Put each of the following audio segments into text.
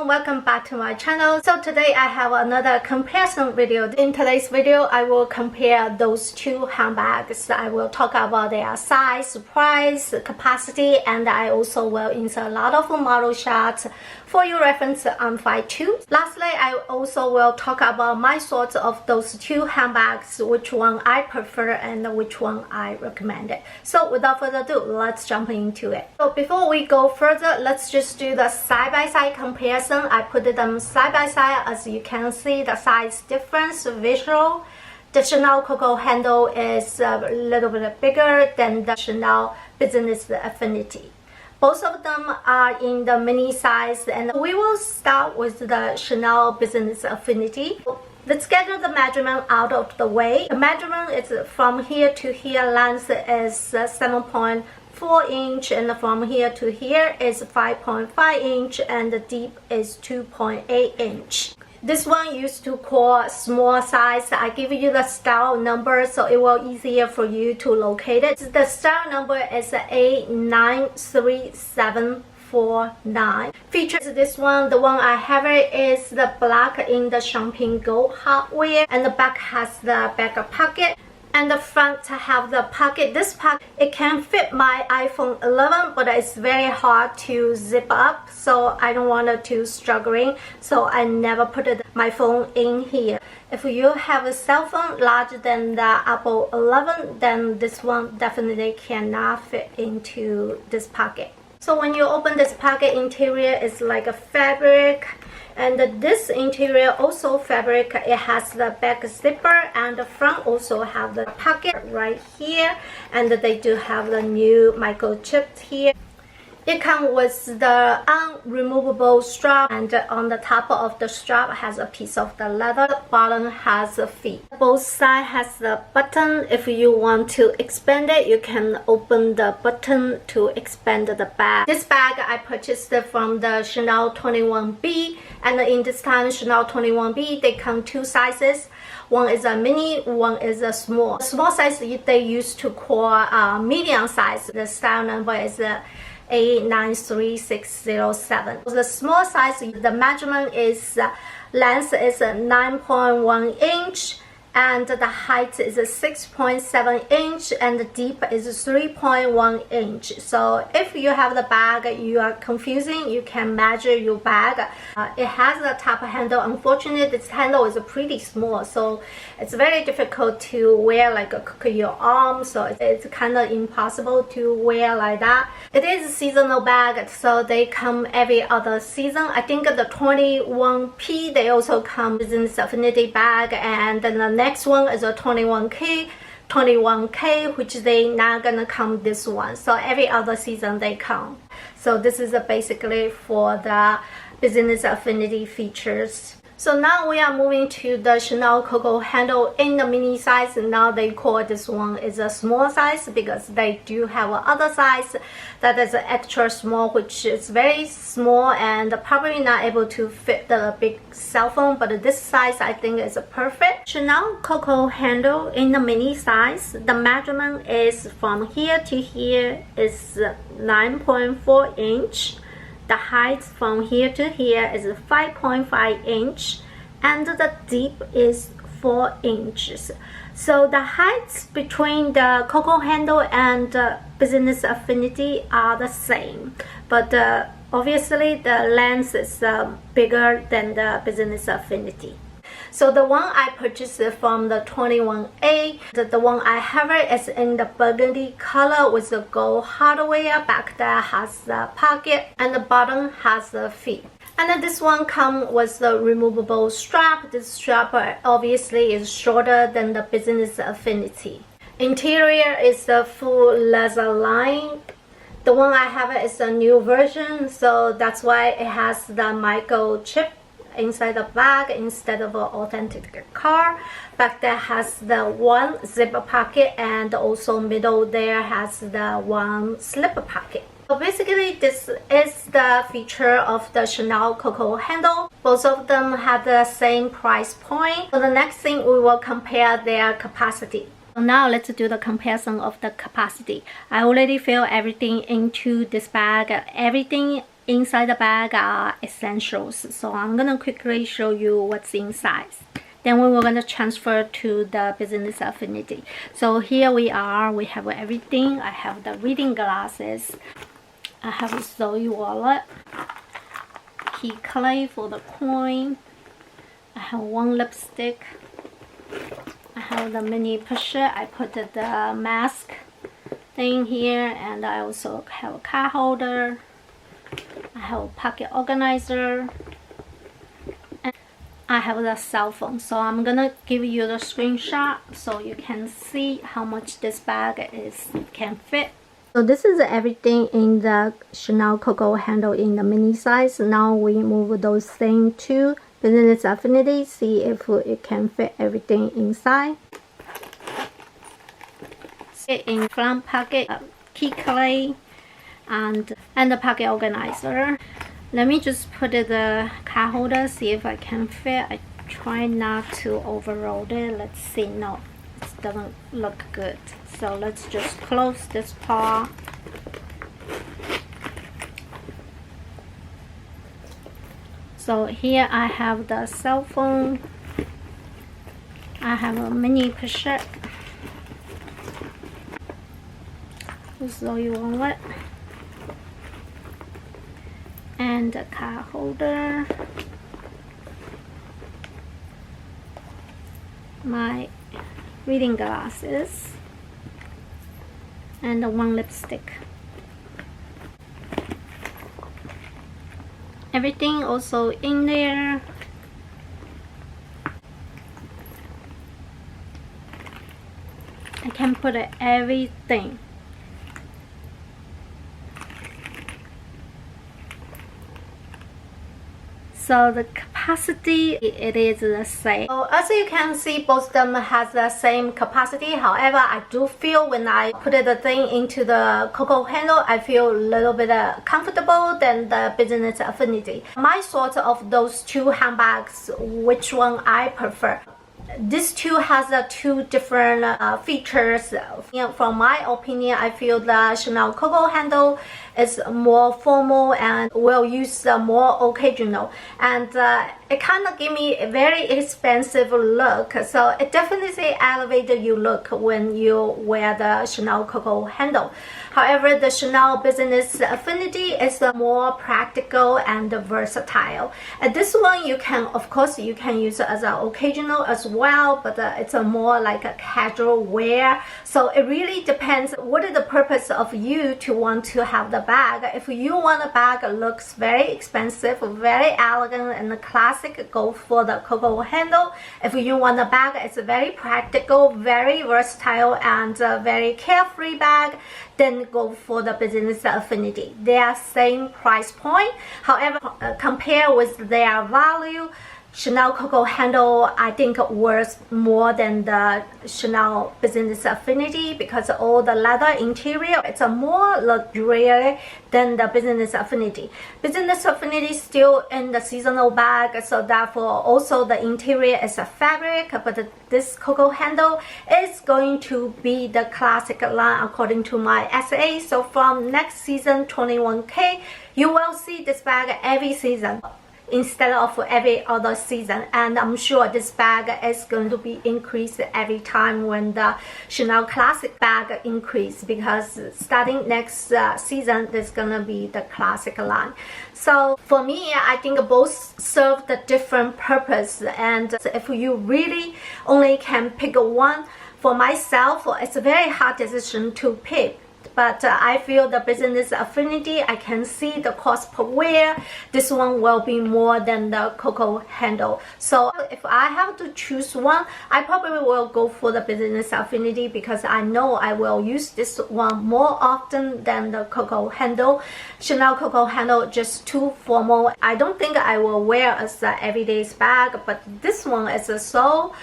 welcome back to my channel. So today I have another comparison video. In today's video, I will compare those two handbags. I will talk about their size, price, capacity, and I also will insert a lot of model shots for your reference on Fight 2. Lastly, I also will talk about my thoughts of those two handbags, which one I prefer and which one I recommend. So without further ado, let's jump into it. So before we go further, let's just do the side-by-side comparison. I put them side-by-side. As you can see, the size difference visual. The Chanel COCO handle is a little bit bigger than the Chanel Business Affinity. Both of them are in the mini size, and we will start with the Chanel Business Affinity. Let's get the measurement out of the way. The measurement is from here to here, length is 7.4 inch, and from here to here is 5.5 inch, and the deep is 2.8 inch. This one used to call small size. I give you the style number so it will easier for you to locate it. The style number is A93749. Features this one. The one I have it is the black in the champagne gold hardware, and the back has the back pocket. And the front have the pocket. This pocket, it can fit my iPhone 11, but it's very hard to zip up, so I don't want it to struggling, so I never put my phone in here. If you have a cell phone larger than the Apple 11, then this one definitely cannot fit into this pocket. So when you open this pocket, interior is like a fabric, and this interior also fabric. It has the back zipper, and the front also have the pocket right here, and they do have the new microchip here. It comes with the unremovable strap, and on the top of the strap has a piece of the leather. The bottom has a feet. Both sides has the button. If you want to expand it, you can open the button to expand the bag. This bag I purchased from the Chanel 21B, and in this time Chanel 21B, they come two sizes. One is a mini, one is a small. The small size they used to call medium size. The style number is A93607. The small size, the measurement is length is 9.1 inch, and the height is 6.7 inch, and the deep is 3.1 inch. So if you have the bag you are confusing, you can measure your bag. It has a top handle. Unfortunately, this handle is pretty small, so it's very difficult to wear like your arm, so it's kind of impossible to wear like that. It is a seasonal bag, so they come every other season. I think the 21P, they also come Business Affinity bag, and then the next one is a 21K, which they not gonna come this one. So every other season they come. So this is basically for the Business Affinity Features. So now we are moving to the Chanel COCO handle in the mini size. Now they call this one is a small size because they do have other size that is extra small, which is very small and probably not able to fit the big cell phone, but this size I think is perfect. Chanel COCO handle in the mini size, the measurement is from here to here is 9.4 inch. The height from here to here is 5.5 inch, and the deep is 4 inches. So the heights between the COCO handle and Business Affinity are the same, but obviously the length is bigger than the Business Affinity. So the one I purchased from the 21A, the one I have it is in the burgundy color with the gold hardware. Back there has the pocket, and the bottom has the feet. And then this one comes with the removable strap. This strap obviously is shorter than the Business Affinity. Interior is a full leather line. The one I have it is a new version, so that's why it has the microchip inside the bag instead of an authentic car. Back there has the one zipper pocket, and also middle there has the one slip pocket. So basically this is the feature of the Chanel COCO handle. Both of them have the same price point. So the next thing we will compare their capacity. So now let's do the comparison of the capacity. I already fill everything into this bag. Everything inside the bag are essentials. So I'm gonna quickly show you what's inside. Then we were gonna transfer to the Business Affinity. So here we are, we have everything. I have the reading glasses. I have a Zoe wallet, key clay for the coin. I have one lipstick. I have the mini pusher. I put the mask thing here, and I also have a card holder. I have a pocket organizer. And I have the cell phone. So I'm gonna give you the screenshot so you can see how much this bag can fit. So this is everything in the Chanel COCO handle in the mini size. Now we move those things to Business Affinity, see if it can fit everything inside. In front pocket, key clay, and the pocket organizer. Let me just put the card holder, see if I can fit. I try not to overload it. Let's see. No, it doesn't look good. So let's just close this part. So here I have the cell phone. I have a mini pochette. So you want it. And the card holder. My reading glasses. And the one lipstick. Everything also in there. I can put everything. So the capacity, it is the same. So as you can see, both of them has the same capacity. However, I do feel when I put the thing into the COCO handle, I feel a little bit comfortable than the Business Affinity. My thoughts of those two handbags, which one I prefer. These two has two different features. From my opinion, I feel the Chanel COCO handle is more formal and will use more occasional, and it kind of give me a very expensive look. So it definitely elevates your look when you wear the Chanel COCO handle. However, the Chanel Business Affinity is more practical and versatile. And this one you can, of course, you can use as an occasional as well, but it's a more like a casual wear. So it really depends what is the purpose of you to want to have the bag. If you want a bag that looks very expensive, very elegant and classic, go for the COCO handle. If you want a bag it's very practical, very versatile, and very carefree bag, then go for the Business Affinity. They are same price point. However, compare with their value, Chanel COCO handle I think worth more than the Chanel Business Affinity because all the leather interior, it's a more luxurious than the Business Affinity. Business Affinity still in the seasonal bag, so therefore also the interior is a fabric, but this COCO handle is going to be the classic line according to my SA. So from next season 21K, you will see this bag every season instead of every other season, and I'm sure this bag is going to be increased every time when the Chanel Classic bag increase, because starting next season there's gonna be the classic line. So for me, I think both serve the different purpose, and if you really only can pick one, for myself it's a very hard decision to pick. But I feel the Business Affinity, I can see the cost per wear. This one will be more than the COCO handle. So if I have to choose one, I probably will go for the Business Affinity because I know I will use this one more often than the COCO handle. Chanel COCO handle just too formal. I don't think I will wear as an everyday bag, but this one is so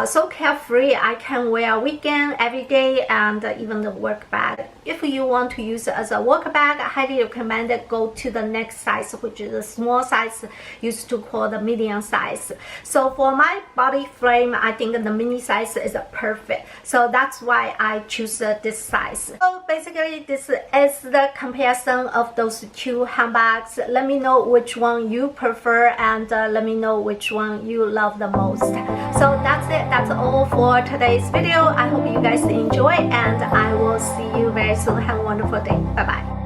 so carefree. I can wear weekend, every day, and even the work bag. If you want to use it as a work bag, I highly recommend it. Go to the next size, which is a small size, used to call the medium size. So for my body frame, I think the mini size is perfect. So that's why I choose this size. So basically, this is the comparison of those two handbags. Let me know which one you prefer, and let me know which one you love the most. So that's it. That's all for today's video. I hope you guys enjoy, and I will see you very soon. Have a wonderful day. Bye bye.